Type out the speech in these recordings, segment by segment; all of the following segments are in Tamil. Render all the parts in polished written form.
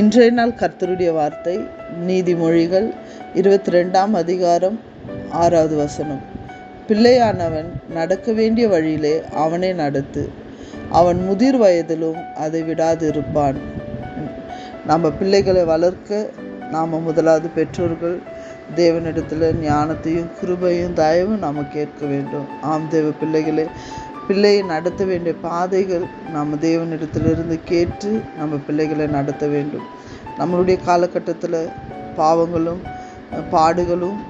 இன்றைய நாள் கர்த்தருடைய வார்த்தை நீதிமொழிகள் 22 அதிகாரம் 6வது வசனம். பிள்ளையானவன் நடக்க வேண்டிய வழியிலே அவனை நடத்து, அவன் முதிர் வயதிலும் அதை விடாது இருப்பான். நம்ம பிள்ளைகளை வளர்க்க நாம் முதலாவது பெற்றோர்கள் தேவனிடத்தில் ஞானத்தையும் கிருபையும் தயவும் நாம் கேட்க வேண்டும். ஆம் தேவ பிள்ளைகளே, பிள்ளையை நடத்த வேண்டிய பாதைகள் நம்ம தேவனிடத்திலிருந்து கேட்டு நம்ம பிள்ளைகளை நடத்த வேண்டும். நம்மளுடைய காலகட்டத்தில் பாவங்களும் பாடுகளும்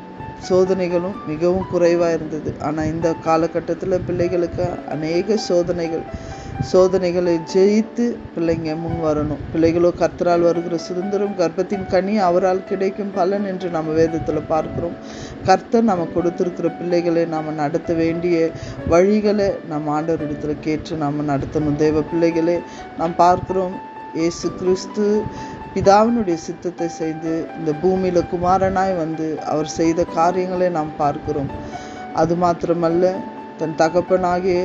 சோதனைகளும் மிகவும் குறைவாக இருந்தது. ஆனால் இந்த காலகட்டத்தில் பிள்ளைகளுக்கு அநேக சோதனைகளை ஜெயித்து பிள்ளைங்க முன் வரணும். பிள்ளைகளோ கர்த்தரால் வருகிற சுதந்திரம், கர்ப்பத்தின் கனி அவரால் கிடைக்கும் பலன் என்று நம்ம வேதத்தில் பார்க்கிறோம். கர்த்தர் நம்ம கொடுத்திருக்கிற பிள்ளைகளை நாம் நடத்த வேண்டிய வழிகளை நம்ம ஆண்டவரிடத்தில் கேட்டு நாம் நடத்தணும். தேவ பிள்ளைகளே, நாம் பார்க்கிறோம், இயேசு கிறிஸ்து பிதாவினுடைய சித்தத்தை செய்து இந்த பூமியில் குமாரனாய் வந்து அவர் செய்த காரியங்களை நாம் பார்க்கிறோம். அது மாத்திரமல்ல, தன் தகப்பனாகிய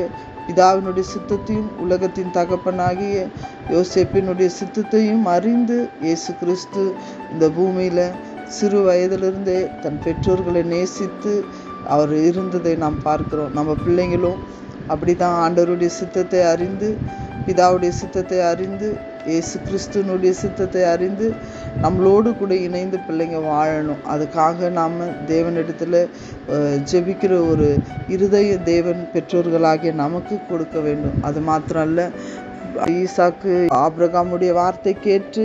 பிதாவினுடைய சித்தத்தையும் உலகத்தின் தகப்பனாகிய யோசேப்பினுடைய சித்தத்தையும் அறிந்து இயேசு கிறிஸ்து இந்த பூமியில் சிறு வயதிலிருந்தே தன் பெற்றோர்களை நேசித்து அவர் இருந்ததை நாம் பார்க்கிறோம். நம்ம பிள்ளைங்களும் அப்படிதான் ஆண்டவருடைய சித்தத்தை அறிந்து, பிதாவுடைய சித்தத்தை அறிந்து, இயேசு கிறிஸ்துவனுடைய சித்தத்தை அறிந்து நம்மளோடு கூட இணைந்து பிள்ளைங்க வாழணும். அதுக்காக நாம் தேவனிடத்தில் ஜெபிக்கிற ஒரு இருதய தேவன் பெற்றோர்களாகிய நமக்கு கொடுக்க வேண்டும். அது மாத்திரம் அல்ல, ஈசாக்கு ஆபிரகாமுடைய வார்த்தை கேட்டு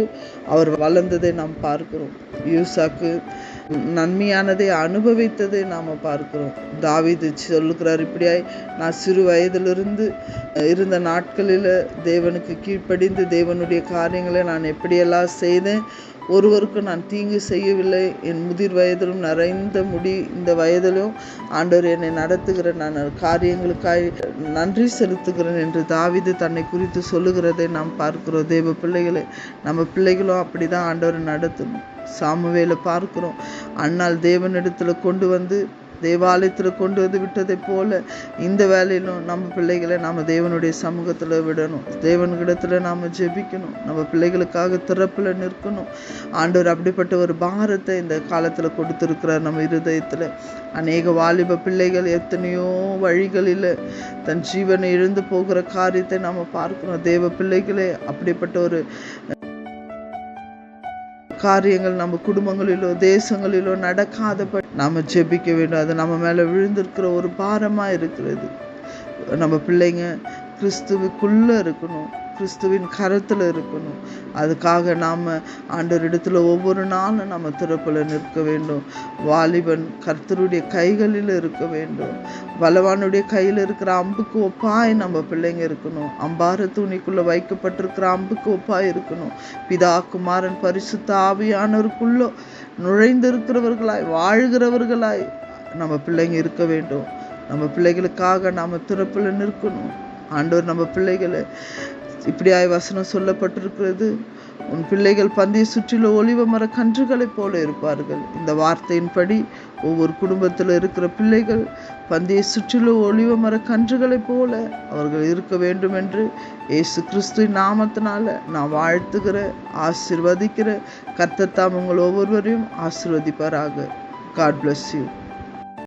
அவர் வளர்ந்ததை நாம் பார்க்கிறோம். ஈசாக்கு நன்மையானதை அனுபவித்ததை நாம் பார்க்கிறோம். தாவீது சொல்லுகிறார், இப்படியாய் நான் சிறு வயதிலிருந்து இருந்த நாட்களில் தேவனுக்கு கீழ்ப்படிந்து தேவனுடைய காரியங்களை நான் எப்படியெல்லாம் செய்தேன், ஒருவருக்கு நான் தீங்கு செய்யவில்லை. என் முதிர் வயதிலும் நிறைந்த முடி இந்த வயதிலும் ஆண்டவர் என்னை நடத்துகிற நான் காரியங்களுக்காய் நன்றி செலுத்துகிறேன் என்று தாவீது தன்னை குறித்து சொல்லுகிறதை நாம் பார்க்கிறோம். தேவ பிள்ளைகளை, நம்ம பிள்ளைகளும் அப்படி தான் ஆண்டவரை நடத்தணும். சாமுவேலை பார்க்கிறோம், அண்ணால் தேவனிடத்தில் கொண்டு வந்து தேவாலயத்தில் கொண்டு வந்து விட்டதை போல இந்த வேலையிலும் நம்ம பிள்ளைகளை நாம் தேவனுடைய சமூகத்தில் விடணும். தேவனிடத்தில் நாம் ஜெபிக்கணும். நம்ம பிள்ளைகளுக்காக திறப்பில் நிற்கணும். ஆண்டவர் அப்படிப்பட்ட ஒரு பாரத்தை இந்த காலத்தில் கொடுத்துருக்கிறார். நம்ம இருதயத்தில் அநேக வாலிப பிள்ளைகள் எத்தனையோ வழிகளில் தன் ஜீவனை இழந்து போகிற காரியத்தை நாம் பார்க்கிறோம். தேவ பிள்ளைகளே, அப்படிப்பட்ட ஒரு காரியங்கள் நம்ம குடும்பங்களிலோ தேசங்களிலோ நடக்காதபடி நாம் ஜெபிக்க வேண்டும். அது நம்ம மேலே விழுந்திருக்கிற ஒரு பாரமாக இருக்கிறது. நம்ம பிள்ளைங்க கிறிஸ்துவுக்குள்ளே இருக்கணும், கிறிஸ்துவின் கரத்தில் இருக்கணும். அதுக்காக நாம் ஆண்டவரிடத்தில் ஒவ்வொரு நாளும் நம்ம திறப்பில் நிற்க வேண்டும். வாலிபன் கர்த்தருடைய கைகளில் இருக்க வேண்டும். பலவானுடைய கையில் இருக்கிற அம்புக்கு ஒப்பாய் நம்ம பிள்ளைங்க இருக்கணும். அம்பார துணிக்குள்ளே வைக்கப்பட்டிருக்கிற அம்புக்கு ஒப்பாய் இருக்கணும். பிதா குமாரன் பரிசுத்த ஆவியானவருக்குள்ளே நுழைந்திருக்கிறவர்களாய் வாழ்கிறவர்களாய் நம்ம பிள்ளைங்க இருக்க வேண்டும். நம்ம பிள்ளைகளுக்காக நாம் திறப்பில் நிற்கணும். ஆண்டவர் நம்ம பிள்ளைகளை இப்படியாய் வசனம் சொல்லப்பட்டிருக்கிறது, உன் பிள்ளைகள் பந்தியை சுற்றில ஒலிவ மர கன்றுகளை போல இருப்பார்கள். இந்த வார்த்தையின்படி ஒவ்வொரு குடும்பத்தில் இருக்கிற பிள்ளைகள் பந்தியை சுற்றில ஒலிவ மர கன்றுகளை போல அவர்கள் இருக்க வேண்டும் என்று இயேசு கிறிஸ்துவின் நாமத்தினால நான் வாழ்த்துகிற ஆசீர்வதிக்கிற கர்த்தர் தாம் உங்கள் ஒவ்வொருவரையும் ஆசீர்வதிப்பாராக. God bless you.